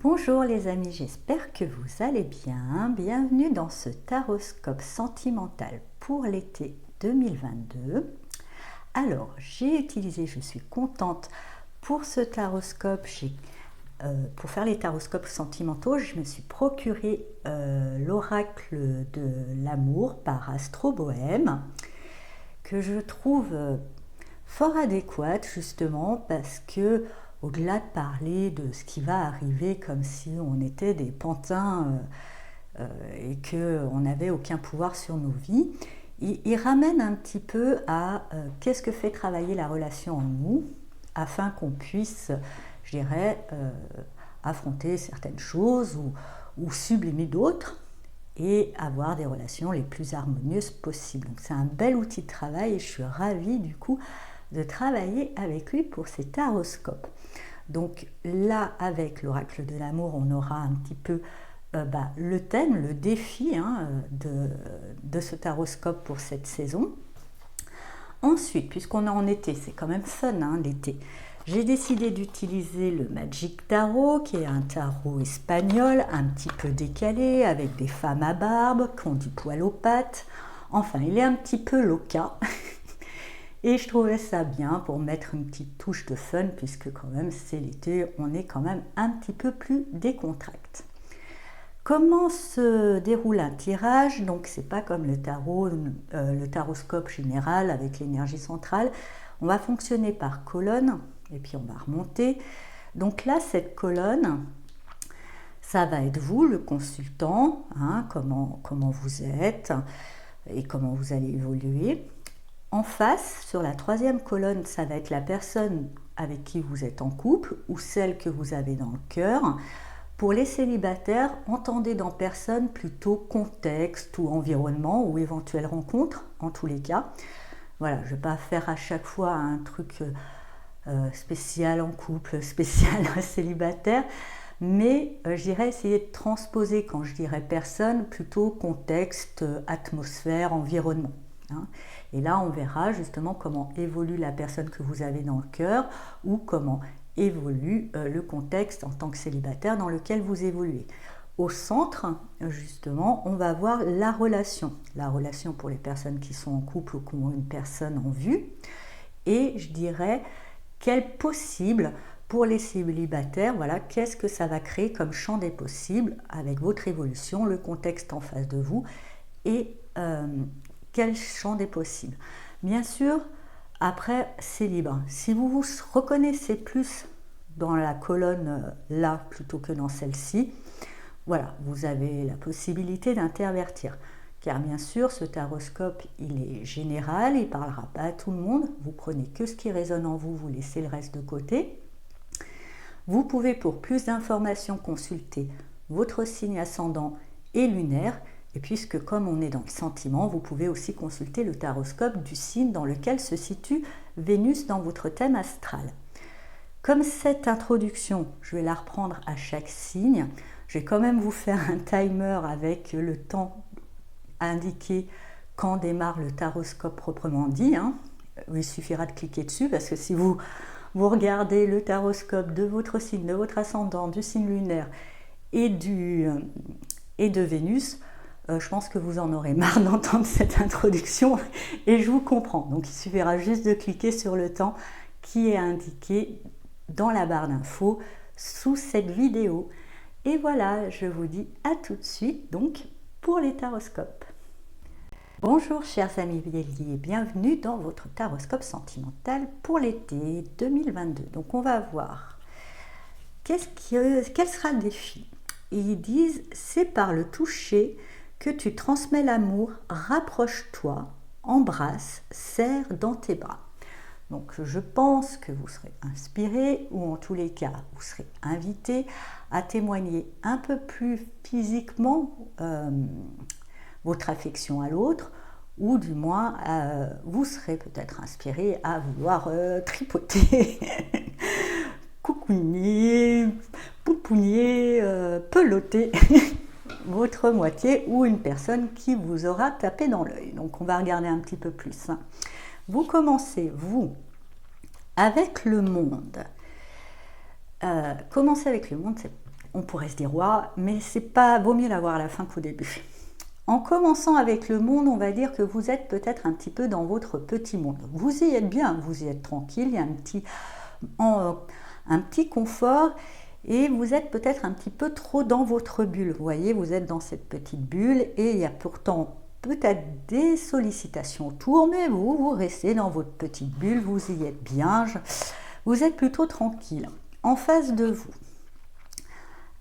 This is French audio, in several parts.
Bonjour les amis, j'espère que vous allez bien. Bienvenue dans ce taroscope sentimental pour l'été 2022. Alors, je suis contente pour ce taroscope. Pour faire les taroscopes sentimentaux, je me suis procuré l'oracle de l'amour par Astro Bohème, que je trouve fort adéquate justement parce que au-delà de parler de ce qui va arriver comme si on était des pantins et qu'on n'avait aucun pouvoir sur nos vies, il ramène un petit peu à qu'est-ce que fait travailler la relation en nous afin qu'on puisse, je dirais, affronter certaines choses ou sublimer d'autres et avoir des relations les plus harmonieuses possibles. Donc c'est un bel outil de travail et je suis ravie du coup de travailler avec lui pour ces taroscopes. Donc là, avec l'oracle de l'amour, on aura un petit peu le thème, le défi de ce taroscope pour cette saison. Ensuite, puisqu'on est en été, c'est quand même fun l'été, j'ai décidé d'utiliser le Magic Tarot, qui est un tarot espagnol, un petit peu décalé, avec des femmes à barbe, qui ont du poil aux pattes. Enfin, il est un petit peu loca. Et je trouvais ça bien pour mettre une petite touche de fun, puisque quand même c'est l'été, on est quand même un petit peu plus décontracté. Comment se déroule un tirage? Donc c'est pas comme le tarot, le taroscope général avec l'énergie centrale. On va fonctionner par colonne et puis on va remonter. Donc là, cette colonne, ça va être vous, le consultant, comment vous êtes et comment vous allez évoluer. En face, sur la troisième colonne, ça va être la personne avec qui vous êtes en couple ou celle que vous avez dans le cœur. Pour les célibataires, entendez dans personne plutôt contexte ou environnement ou éventuelle rencontre, en tous les cas. Voilà, je ne vais pas faire à chaque fois un truc spécial en couple, spécial célibataire, mais je dirais essayer de transposer, quand je dirais personne, plutôt contexte, atmosphère, environnement. Et là, on verra justement comment évolue la personne que vous avez dans le cœur ou comment évolue le contexte en tant que célibataire dans lequel vous évoluez. Au centre, justement, on va voir la relation. La relation pour les personnes qui sont en couple ou qui ont une personne en vue. Et je dirais, quel possible pour les célibataires, voilà, qu'est-ce que ça va créer comme champ des possibles avec votre évolution, le contexte en face de vous et quel champ des possibles. Bien sûr, après, c'est libre. Si vous vous reconnaissez plus dans la colonne là plutôt que dans celle-ci, voilà, vous avez la possibilité d'intervertir. Car bien sûr, ce taroscope, il est général, il ne parlera pas à tout le monde. Vous prenez que ce qui résonne en vous, vous laissez le reste de côté. Vous pouvez, pour plus d'informations, consulter votre signe ascendant et lunaire. Et puisque comme on est dans le sentiment, vous pouvez aussi consulter le taroscope du signe dans lequel se situe Vénus dans votre thème astral. Comme cette introduction, je vais la reprendre à chaque signe, je vais quand même vous faire un timer avec le temps indiqué quand démarre le taroscope proprement dit. Il suffira de cliquer dessus parce que si vous regardez le taroscope de votre signe, de votre ascendant, du signe lunaire et de Vénus, je pense que vous en aurez marre d'entendre cette introduction et je vous comprends. Donc il suffira juste de cliquer sur le temps qui est indiqué dans la barre d'infos sous cette vidéo. Et voilà, je vous dis à tout de suite donc pour les taroscopes. Bonjour chers amis béliers, bienvenue dans votre taroscope sentimental pour l'été 2022. Donc on va voir quel sera le défi. Ils disent c'est par le toucher que tu transmets l'amour, rapproche-toi, embrasse, serre dans tes bras. Donc je pense que vous serez inspiré ou en tous les cas vous serez invité à témoigner un peu plus physiquement votre affection à l'autre ou du moins vous serez peut-être inspiré à vouloir tripoter, coucouner, poupougner, peloter votre moitié ou une personne qui vous aura tapé dans l'œil. Donc on va regarder un petit peu plus. Vous commencez, vous, avec le monde. Commencer avec le monde, c'est on pourrait se dire, ouais, mais c'est pas, vaut mieux l'avoir à la fin qu'au début. En commençant avec le monde, on va dire que vous êtes peut-être un petit peu dans votre petit monde. Vous y êtes bien, vous y êtes tranquille, il y a un petit confort et vous êtes peut-être un petit peu trop dans votre bulle. Vous voyez, vous êtes dans cette petite bulle et il y a pourtant peut-être des sollicitations autour, mais vous restez dans votre petite bulle, vous y êtes bien, vous êtes plutôt tranquille. En face de vous,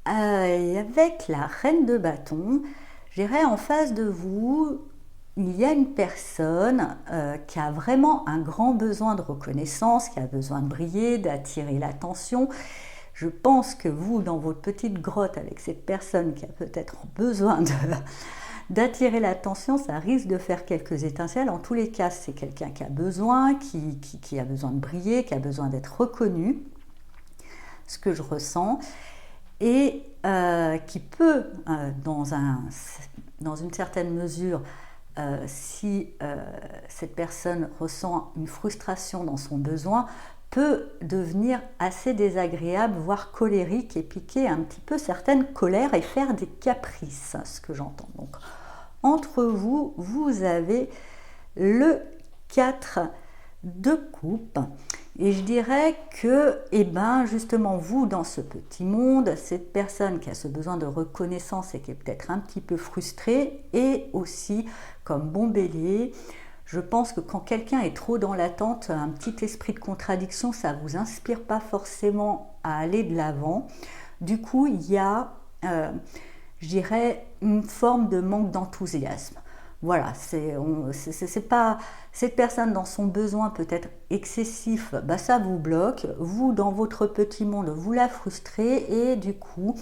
avec la reine de bâton, je dirais en face de vous, il y a une personne qui a vraiment un grand besoin de reconnaissance, qui a besoin de briller, d'attirer l'attention. Je pense que vous, dans votre petite grotte avec cette personne qui a peut-être besoin d'attirer l'attention, ça risque de faire quelques étincelles. En tous les cas, c'est quelqu'un qui a besoin, qui a besoin de briller, qui a besoin d'être reconnu, ce que je ressens, et qui peut, dans une certaine mesure, si cette personne ressent une frustration dans son besoin, peut devenir assez désagréable, voire colérique et piquer un petit peu certaines colères et faire des caprices, ce que j'entends. Donc, entre vous, vous avez le 4 de coupe. Et je dirais que, justement, vous, dans ce petit monde, cette personne qui a ce besoin de reconnaissance et qui est peut-être un petit peu frustrée, et aussi, comme bon bélier, je pense que quand quelqu'un est trop dans l'attente, un petit esprit de contradiction, ça ne vous inspire pas forcément à aller de l'avant. Du coup, il y a, je dirais, une forme de manque d'enthousiasme. Voilà, c'est pas cette personne dans son besoin peut-être excessif, ça vous bloque. Vous, dans votre petit monde, vous la frustrez et du coup,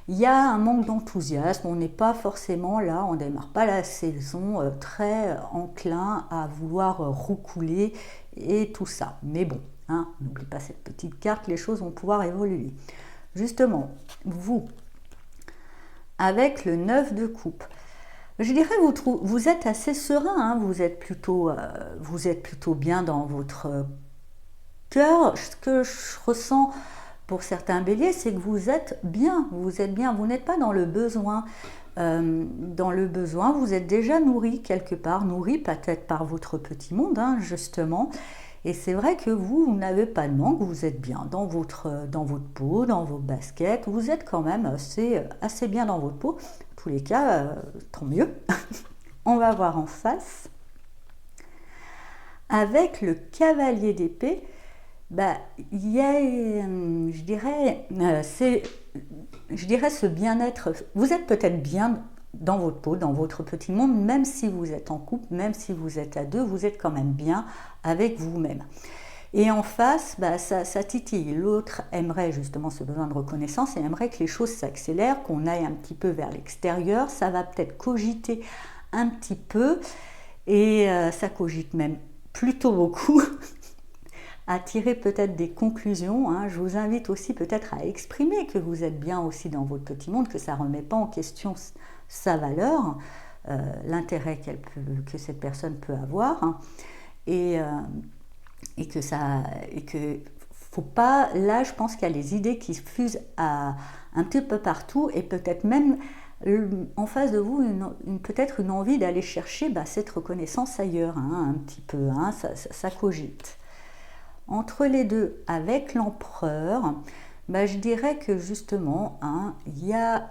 il y a un manque d'enthousiasme. On n'est pas forcément là, on ne démarre pas la saison très enclin à vouloir roucouler et tout ça. Mais bon, n'oublie pas cette petite carte, les choses vont pouvoir évoluer. Justement, vous, avec le 9 de coupe, je dirais vous êtes assez serein, vous êtes plutôt bien dans votre cœur. Ce que je ressens pour certains béliers, c'est que vous êtes bien, vous n'êtes pas dans le besoin. Vous êtes déjà nourri quelque part, nourri peut-être par votre petit monde, justement. Et c'est vrai que vous n'avez pas de manque, vous êtes bien dans votre peau, dans vos baskets, vous êtes quand même assez bien dans votre peau. En tous les cas, tant mieux. On va voir en face. Avec le cavalier d'épée, il y a, je dirais ce bien-être. Vous êtes peut-être bien dans votre peau, dans votre petit monde, même si vous êtes en couple, même si vous êtes à deux, vous êtes quand même bien avec vous-même. Et en face, ça titille. L'autre aimerait justement ce besoin de reconnaissance et aimerait que les choses s'accélèrent, qu'on aille un petit peu vers l'extérieur. Ça va peut-être cogiter un petit peu et ça cogite même plutôt beaucoup. À tirer peut-être des conclusions. Je vous invite aussi peut-être à exprimer que vous êtes bien aussi dans votre petit monde, que ça ne remet pas en question sa valeur, l'intérêt que cette personne peut avoir, et que faut pas, là je pense qu'il y a les idées qui fusent un petit peu partout et peut-être même en face de vous peut-être une envie d'aller chercher cette reconnaissance ailleurs, un petit peu, ça cogite. Entre les deux, avec l'empereur, je dirais que justement, il y a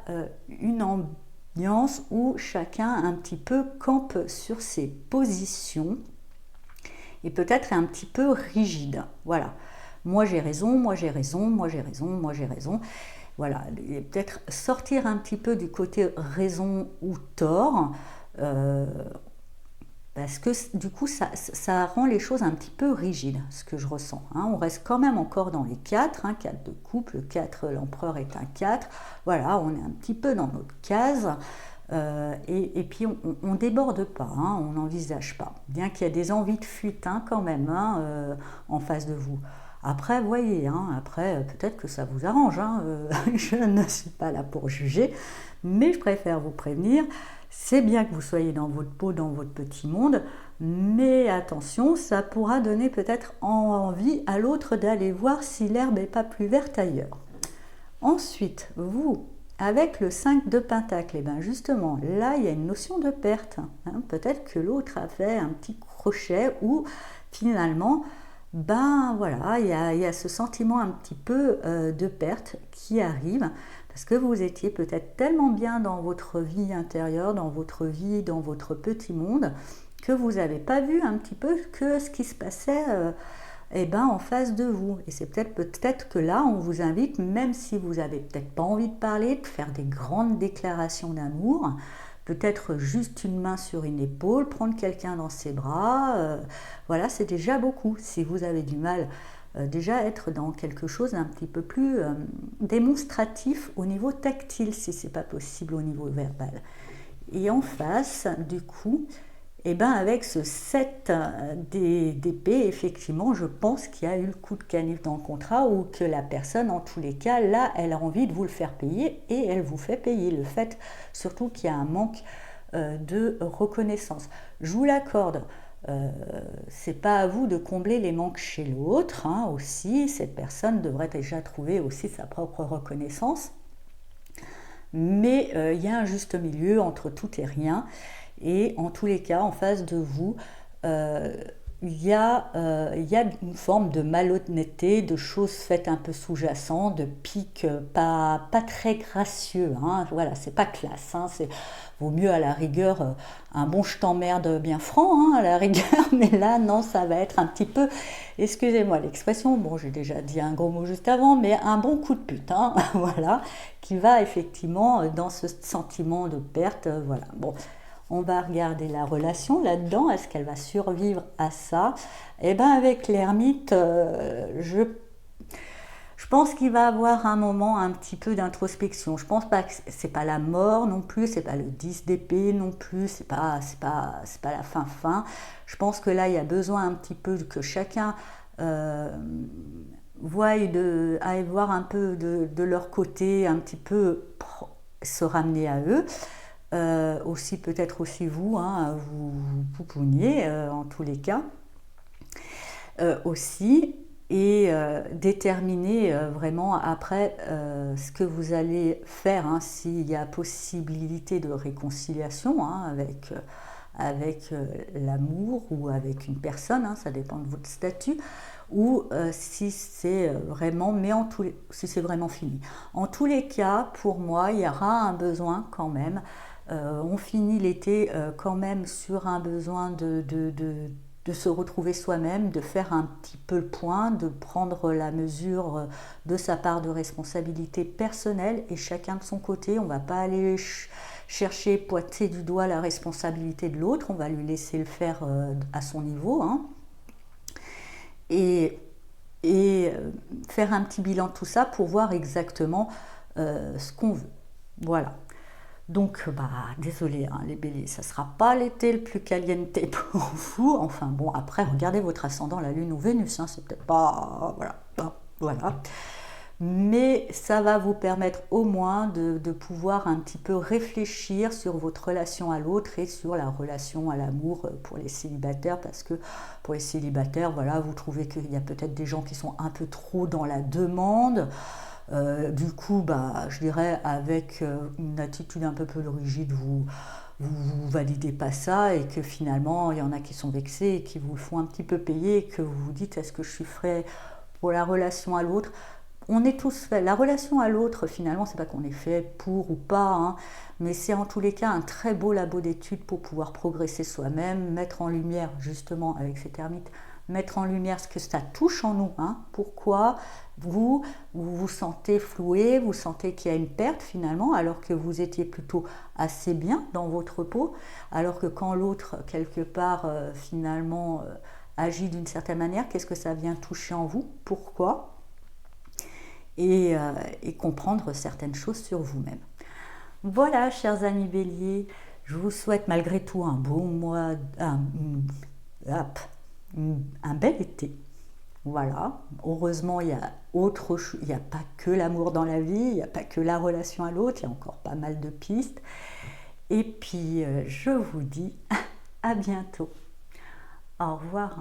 une ambiance où chacun un petit peu campe sur ses positions et peut-être est un petit peu rigide. Voilà. Moi j'ai raison, moi j'ai raison, moi j'ai raison, moi j'ai raison. Voilà. Et peut-être sortir un petit peu du côté raison ou tort. Parce que du coup, ça rend les choses un petit peu rigides, ce que je ressens. On reste quand même encore dans les 4, 4 de coupe, le 4, l'empereur est un 4. Voilà, on est un petit peu dans notre case. Et puis, on ne déborde pas, on n'envisage pas. Bien qu'il y ait des envies de fuite quand même en face de vous. Après, voyez, après, peut-être que ça vous arrange. Je ne suis pas là pour juger, mais je préfère vous prévenir. C'est bien que vous soyez dans votre peau, dans votre petit monde, mais attention, ça pourra donner peut-être envie à l'autre d'aller voir si l'herbe n'est pas plus verte ailleurs. Ensuite, vous, avec le 5 de Pentacle, et bien justement, là, il y a une notion de perte. Hein. Peut-être que l'autre a fait un petit crochet ou finalement, ben voilà, il y a ce sentiment un petit peu de perte qui arrive parce que vous étiez peut-être tellement bien dans votre vie intérieure, dans votre vie, dans votre petit monde, que vous n'avez pas vu un petit peu que ce qui se passait en face de vous. Et c'est peut-être que là, on vous invite, même si vous n'avez peut-être pas envie de parler, de faire des grandes déclarations d'amour, peut-être juste une main sur une épaule, prendre quelqu'un dans ses bras, voilà, c'est déjà beaucoup. Si vous avez du mal déjà être dans quelque chose d'un petit peu plus démonstratif au niveau tactile, si c'est pas possible au niveau verbal. Et en face, du coup, et bien avec ce 7 d'épée, effectivement, je pense qu'il y a eu le coup de canif dans le contrat ou que la personne, en tous les cas, là, elle a envie de vous le faire payer et elle vous fait payer. Le fait, surtout qu'il y a un manque de reconnaissance. Je vous l'accorde, c'est pas à vous de combler les manques chez l'autre, hein, aussi. Cette personne devrait déjà trouver aussi sa propre reconnaissance. Mais il y a un juste milieu entre tout et rien. Et en tous les cas, en face de vous, il y a une forme de malhonnêteté, de choses faites un peu sous-jacentes, de pics pas très gracieux. Hein. Voilà, c'est pas classe. Hein. Vaut mieux à la rigueur un bon je t'emmerde bien franc, hein, à la rigueur. Mais là, non, ça va être un petit peu, excusez-moi l'expression, bon, j'ai déjà dit un gros mot juste avant, mais un bon coup de pute. Hein, voilà, qui va effectivement dans ce sentiment de perte. Voilà, bon. On va regarder la relation là-dedans, est-ce qu'elle va survivre à ça? Eh bien avec l'ermite, je pense qu'il va avoir un moment un petit peu d'introspection. Je pense pas que c'est pas la mort non plus, c'est pas le 10 d'épée non plus, c'est pas la fin. Je pense que là il y a besoin un petit peu que chacun aille voir un peu de leur côté, un petit peu se ramener à eux. Aussi peut-être aussi vous, hein, vous poupouniez en tous les cas aussi et déterminer vraiment après ce que vous allez faire, hein, s'il y a possibilité de réconciliation, hein, avec l'amour ou avec une personne, hein, ça dépend de votre statut, ou si c'est vraiment, si c'est vraiment fini. En tous les cas, pour moi, il y aura un besoin quand même. On finit l'été quand même sur un besoin de se retrouver soi-même, de faire un petit peu le point, de prendre la mesure de sa part de responsabilité personnelle et chacun de son côté. On ne va pas aller chercher, pointer du doigt la responsabilité de l'autre, on va lui laisser le faire à son niveau. Hein. Et faire un petit bilan de tout ça pour voir exactement ce qu'on veut. Voilà. Donc, désolé, hein, les béliers, ça ne sera pas l'été le plus caliente pour vous. Enfin bon, après, regardez votre ascendant, la Lune ou Vénus, hein, c'est peut-être pas... Voilà. Mais ça va vous permettre au moins de pouvoir un petit peu réfléchir sur votre relation à l'autre et sur la relation à l'amour pour les célibataires, parce que pour les célibataires, voilà, vous trouvez qu'il y a peut-être des gens qui sont un peu trop dans la demande. Du coup, je dirais avec une attitude un peu plus rigide, vous validez pas ça et que finalement il y en a qui sont vexés et qui vous font un petit peu payer et que vous vous dites est-ce que je suis frais pour la relation à l'autre? On est tous faits. La relation à l'autre, finalement, c'est pas qu'on est fait pour ou pas, hein, mais c'est en tous les cas un très beau labo d'études pour pouvoir progresser soi-même, mettre en lumière, justement, avec cet ermite, mettre en lumière ce que ça touche en nous. Hein. Pourquoi vous vous sentez floué, vous sentez qu'il y a une perte finalement, alors que vous étiez plutôt assez bien dans votre peau, alors que quand l'autre, quelque part, finalement, agit d'une certaine manière, qu'est-ce que ça vient toucher en vous? Pourquoi? Et comprendre certaines choses sur vous-même. Voilà, chers amis béliers, je vous souhaite malgré tout un beau mois, un bel été. Voilà, heureusement, il y a il n'y a pas que l'amour dans la vie, il n'y a pas que la relation à l'autre, il y a encore pas mal de pistes. Et puis, je vous dis à bientôt. Au revoir.